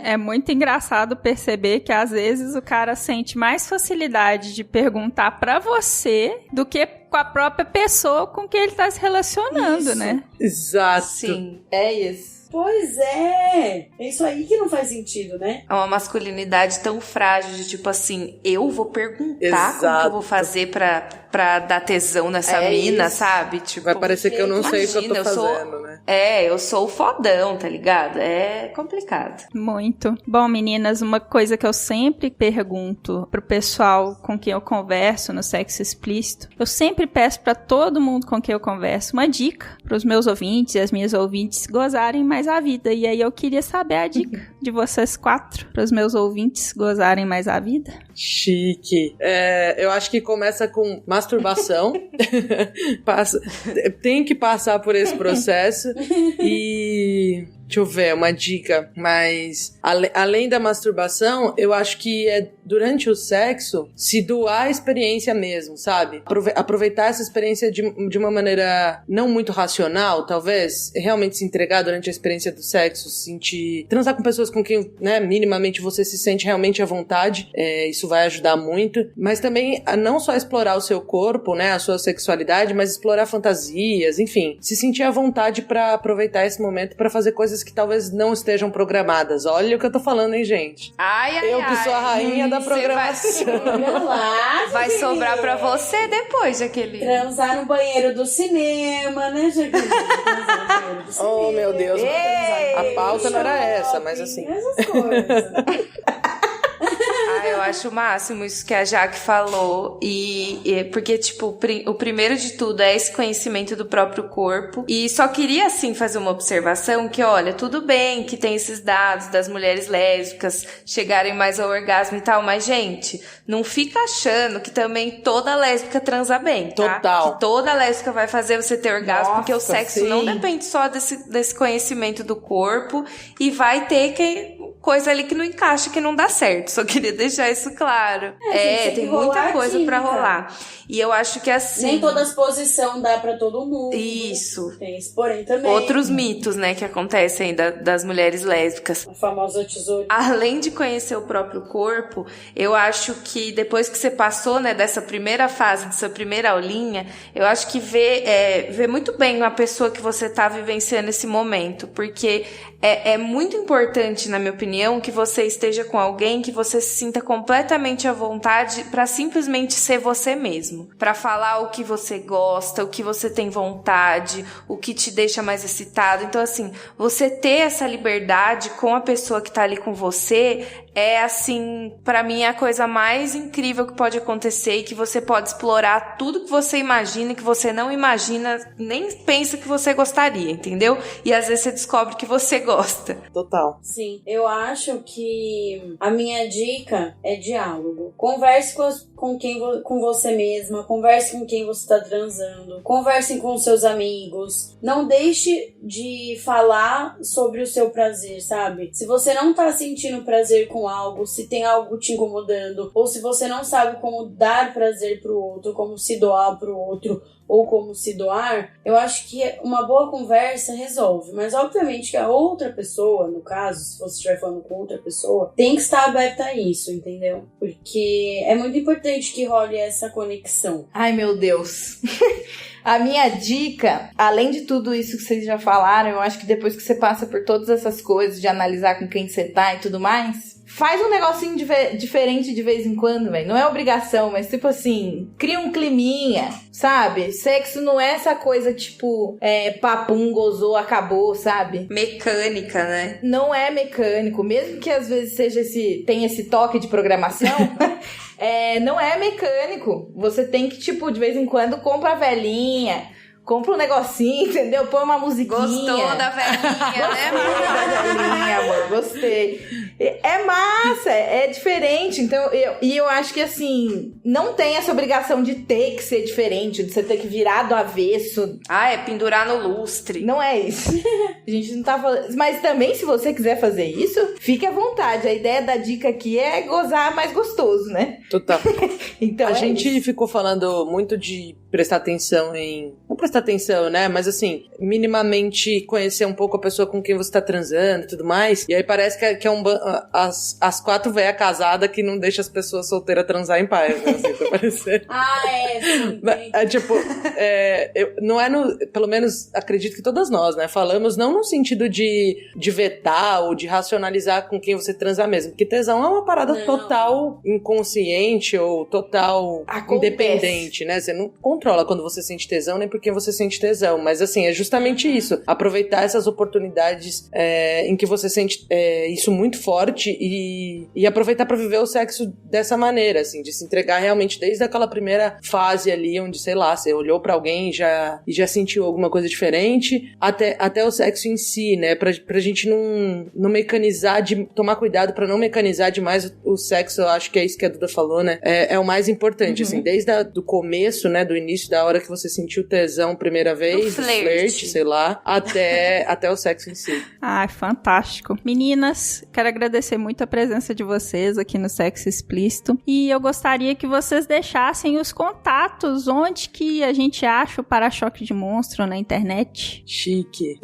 É muito engraçado perceber que às vezes o cara sente mais facilidade de perguntar pra você do que com a própria pessoa com quem ele tá se relacionando, isso. né? Exato. Sim. É isso. Pois é! É isso aí que não faz sentido, né? É uma masculinidade tão frágil de tipo assim, eu vou perguntar como que eu vou fazer pra dar tesão nessa mina, isso. sabe? Tipo, vai parecer que eu não sei o que eu tô fazendo, né? Eu sou o fodão, tá ligado? É complicado. Muito. Bom, meninas, uma coisa que eu sempre pergunto pro pessoal com quem eu converso no sexo explícito, eu sempre peço pra todo mundo com quem eu converso uma dica pros meus ouvintes e as minhas ouvintes gozarem mais a vida. E aí eu queria saber a dica de vocês 4 pros meus ouvintes gozarem mais a vida. Chique. Eu acho que começa com masturbação. Tem que passar por esse processo. E... deixa eu ver, uma dica, mas além da masturbação, eu acho que é durante o sexo se doar a experiência mesmo, sabe? Aproveitar essa experiência de uma maneira não muito racional, talvez, realmente se entregar durante a experiência do sexo, transar com pessoas com quem, né, minimamente você se sente realmente à vontade, isso vai ajudar muito, mas também a não só explorar o seu corpo, né, a sua sexualidade, mas explorar fantasias, enfim, se sentir à vontade pra aproveitar esse momento pra fazer coisas que talvez não estejam programadas. Olha o que eu tô falando, hein, gente? Eu que sou a rainha da programação. Vai sobrar pra você depois, Jaqueline. Transar no banheiro do cinema, né, Jaqueline? Oh, meu Deus. A pauta não era essa, mas assim. Essas coisas. Eu acho o máximo isso que a Jaque falou. Porque, tipo, o primeiro de tudo é esse conhecimento do próprio corpo. E só queria, assim, fazer uma observação que, olha, tudo bem que tem esses dados das mulheres lésbicas chegarem mais ao orgasmo e tal, mas, gente, não fica achando que também toda lésbica transa bem, tá? Total. Que toda lésbica vai fazer você ter orgasmo, Nossa, porque o sexo sim. não depende só desse conhecimento do corpo e vai ter coisa ali que não encaixa, que não dá certo. Só queria deixar isso claro. Tem muita coisa pra rolar. E eu acho que assim... Nem toda exposição dá pra todo mundo. Isso. Tem esse porém também. Outros mitos, né, que acontecem das mulheres lésbicas. A famosa tesoura. Além de conhecer o próprio corpo, eu acho que depois que você passou, né, dessa primeira fase, dessa primeira aulinha, eu acho que vê muito bem a pessoa que você tá vivenciando esse momento, porque é muito importante, na minha opinião, que você esteja com alguém que você se sinta completamente à vontade pra simplesmente ser você mesmo. Pra falar o que você gosta, o que você tem vontade, o que te deixa mais excitado. Então, assim, você ter essa liberdade com a pessoa que tá ali com você é, assim, pra mim, a coisa mais incrível que pode acontecer e que você pode explorar tudo que você imagina, que você não imagina, nem pensa que você gostaria, entendeu? E às vezes você descobre que você gosta. Total. Sim, eu acho que a minha dica é diálogo. Converse com você mesma, converse com quem você tá transando, converse com seus amigos. Não deixe de falar sobre o seu prazer, sabe? Se você não tá sentindo prazer com algo, se tem algo te incomodando, ou se você não sabe como dar prazer pro outro, como se doar pro outro, ou como se doar, eu acho que uma boa conversa resolve. Mas obviamente que a outra pessoa, no caso, se você estiver falando com outra pessoa, tem que estar aberta a isso, entendeu? Porque é muito importante que role essa conexão. Ai, meu Deus. A minha dica, além de tudo isso que vocês já falaram, eu acho que depois que você passa por todas essas coisas, de analisar com quem você tá e tudo mais, faz um negocinho diferente de vez em quando, velho. Não é obrigação, mas tipo assim, cria um climinha, sabe? Sexo não é essa coisa tipo, papum, gozou, acabou, sabe? Mecânica, né? Não é mecânico, mesmo que às vezes tenha esse toque de programação, não é mecânico. Você tem que, tipo, de vez em quando compra a velhinha, compra um negocinho, entendeu? Põe uma musiquinha. Gostou da velhinha, né? Gostei da velhinha, amor. Gostei. É massa, é diferente. Então, eu acho que, assim, não tem essa obrigação de ter que ser diferente, de você ter que virar do avesso. Pendurar no lustre. Não é isso. A gente não tá falando... Mas também, se você quiser fazer isso, fique à vontade. A ideia da dica aqui é gozar mais gostoso, né? Total. Então, a gente ficou falando muito de prestar atenção em... Não prestar atenção, né? Mas, assim, minimamente conhecer um pouco a pessoa com quem você tá transando e tudo mais. E aí parece que é as 4 véias casadas que não deixam as pessoas solteiras transar em paz, né? Assim, tá parecendo. Sim. Tipo, não é pelo menos, acredito que todas nós, né? Falamos não no sentido de vetar ou de racionalizar com quem você transa mesmo. Porque tesão é uma parada total inconsciente ou total independente, né? Você não controla quando você sente tesão, nem porque você sente tesão. Mas, assim, é justamente isso. Aproveitar essas oportunidades em que você sente isso muito forte e aproveitar pra viver o sexo dessa maneira, assim, de se entregar realmente desde aquela primeira fase ali, onde, sei lá, você olhou pra alguém e já sentiu alguma coisa diferente, até o sexo em si, né? Pra gente não mecanizar, tomar cuidado pra não mecanizar demais o sexo. Eu acho que é isso que a Duda falou, né? É o mais importante, assim, desde do começo, né? Do início, da hora que você sentiu tesão primeira vez, flerte, sei lá, até o sexo em si. Fantástico. Meninas, quero agradecer muito a presença de vocês aqui no Sexo Explícito e eu gostaria que vocês deixassem os contatos, onde que a gente acha o Para-Choque de Monstro na internet. Chique.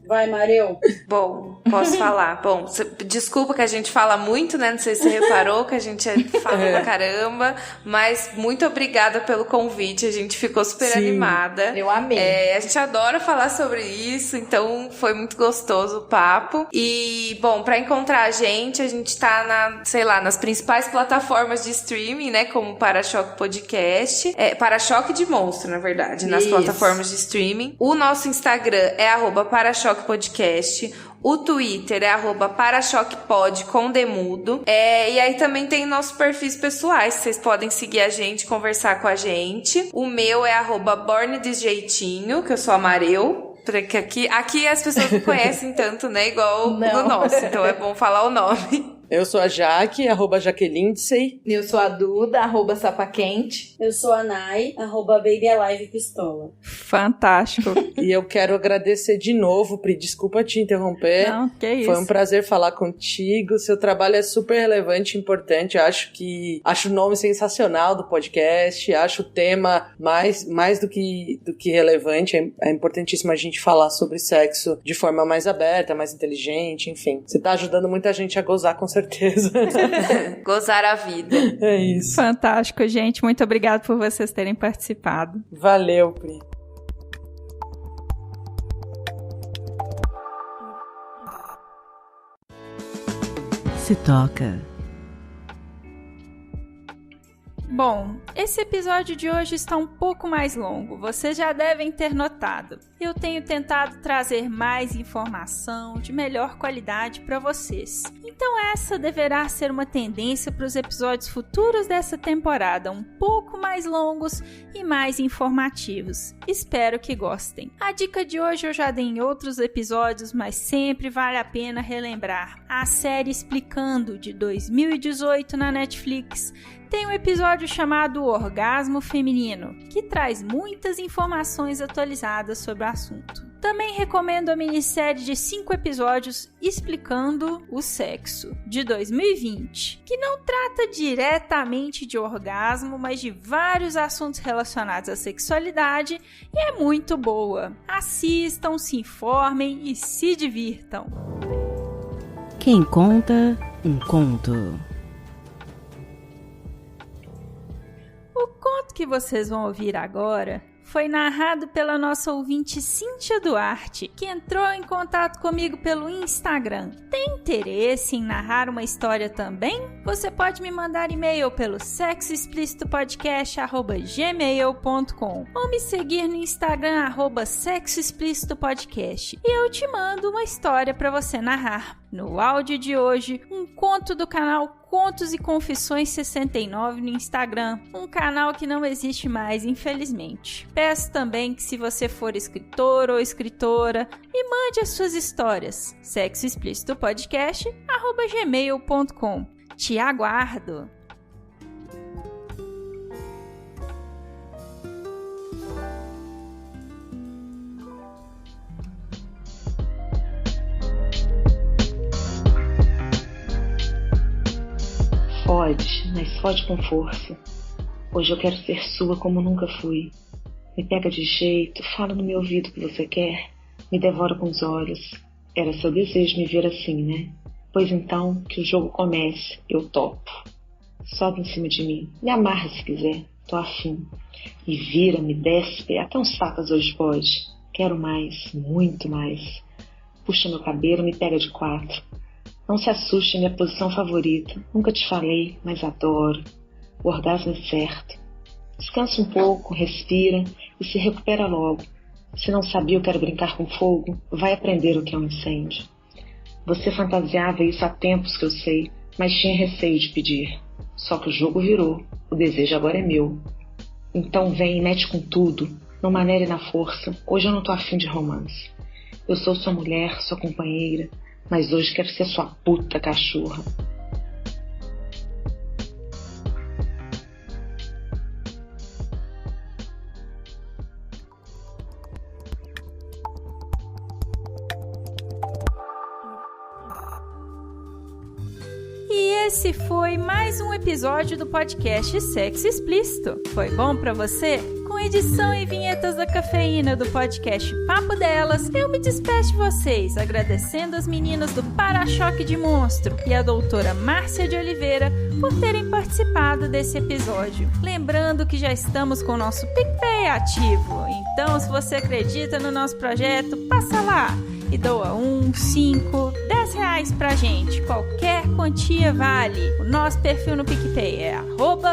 Vai, Mareu. Bom, posso falar. Bom, desculpa que a gente fala muito, né? Não sei se você reparou que a gente fala pra caramba, mas muito obrigada pelo convite, a gente ficou super animada. Eu amei. A gente adora falar sobre isso, então foi muito gostoso o papo. E, bom, pra encontrar a gente tá nas principais plataformas de streaming, né, como Para-Choque Podcast, Para-Choque de Monstro, na verdade, nas plataformas de streaming. O nosso Instagram é @Para-Choque Podcast. O Twitter é @parachoquepod com demudo. E aí também tem nossos perfis pessoais, vocês podem seguir a gente, conversar com a gente. O meu é @bornedesjeitinho, que eu sou a Mareu. Porque aqui as pessoas não conhecem tanto, né? Igual no nosso. Então é bom falar o nome. Eu sou a Jaque, @JaquelineDsey. Eu sou a Duda, @sapaquente. Eu sou a Nai, @BabyAlivePistola. Fantástico. E eu quero agradecer de novo, Pri, desculpa te interromper. Não, que isso. Foi um prazer falar contigo. Seu trabalho é super relevante e importante. Acho o nome sensacional do podcast. Acho o tema mais do que relevante. É importantíssimo a gente falar sobre sexo de forma mais aberta, mais inteligente, enfim. Você tá ajudando muita gente a gozar, com certeza. Gozar a vida. É isso. Fantástico, gente. Muito obrigada por vocês terem participado. Valeu, Pri. Se toca. Bom, esse episódio de hoje está um pouco mais longo, vocês já devem ter notado. Eu tenho tentado trazer mais informação de melhor qualidade para vocês. Então essa deverá ser uma tendência para os episódios futuros dessa temporada, um pouco mais longos e mais informativos. Espero que gostem. A dica de hoje eu já dei em outros episódios, mas sempre vale a pena relembrar. A série Explicando, de 2018 na Netflix, tem um episódio chamado Orgasmo Feminino, que traz muitas informações atualizadas sobre o assunto. Também recomendo a minissérie de 5 episódios Explicando o Sexo, de 2020, que não trata diretamente de orgasmo, mas de vários assuntos relacionados à sexualidade e é muito boa. Assistam, se informem e se divirtam. Quem conta um conto? O conto que vocês vão ouvir agora foi narrado pela nossa ouvinte Cíntia Duarte, que entrou em contato comigo pelo Instagram. Tem interesse em narrar uma história também? Você pode me mandar e-mail pelo sexoexplicitopodcast@gmail.com ou me seguir no Instagram @sexoexplicitopodcast e eu te mando uma história para você narrar. No áudio de hoje, um conto do canal Contos e Confissões 69 no Instagram, um canal que não existe mais, infelizmente. Peço também que, se você for escritor ou escritora, me mande as suas histórias. sexoexplicitopodcast@gmail.com. Te aguardo! Fode, mas fode com força. Hoje eu quero ser sua como nunca fui. Me pega de jeito, fala no meu ouvido o que você quer, me devora com os olhos. Era seu desejo me ver assim, né? Pois então, que o jogo comece, eu topo. Sobe em cima de mim, me amarra se quiser, tô afim. Me vira, me despe, até uns tapas hoje pode. Quero mais, muito mais. Puxa meu cabelo, me pega de 4. Não se assuste, é minha posição favorita. Nunca te falei, mas adoro. O orgasmo é certo. Descansa um pouco, respira e se recupera logo. Se não sabia eu quero brincar com fogo, vai aprender o que é um incêndio. Você fantasiava isso há tempos que eu sei, mas tinha receio de pedir. Só que o jogo virou, o desejo agora é meu. Então vem e mete com tudo, não manere na força, hoje eu não tô afim de romance. Eu sou sua mulher, sua companheira, mas hoje quero ser sua puta cachorra. E esse foi mais um episódio do podcast Sexo Explícito. Foi bom pra você? Com edição e vinhetas da Cafeína do podcast Papo Delas, eu me despeço de vocês, agradecendo as meninas do Para-Choque de Monstro e a doutora Márcia de Oliveira por terem participado desse episódio. Lembrando que já estamos com o nosso PicPay ativo, então se você acredita no nosso projeto, passa lá e doa 1, 5, 10 R$10 pra gente. Qualquer quantia vale. O nosso perfil no PicPay é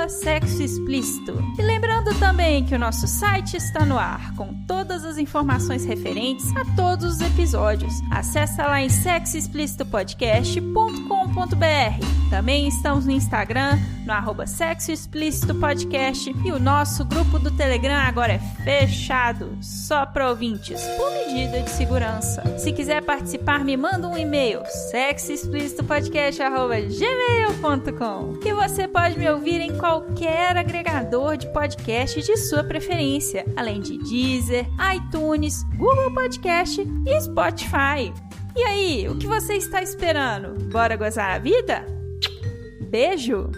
@sexoexplícito. E lembrando também que o nosso site está no ar, com todas as informações referentes a todos os episódios. Acesse lá em sexoexplicitopodcast.com.br. Também estamos no Instagram, no @sexoexplicitopodcast, e o nosso grupo do Telegram agora é fechado, só para ouvintes, por medida de segurança. Se quiser participar, me manda um e-mail, sexoexplicitopodcast@gmail.com. E você pode me ouvir em qualquer agregador de podcast de sua preferência, além de Deezer, iTunes, Google Podcast e Spotify. E aí, o que você está esperando? Bora gozar a vida? Beijo!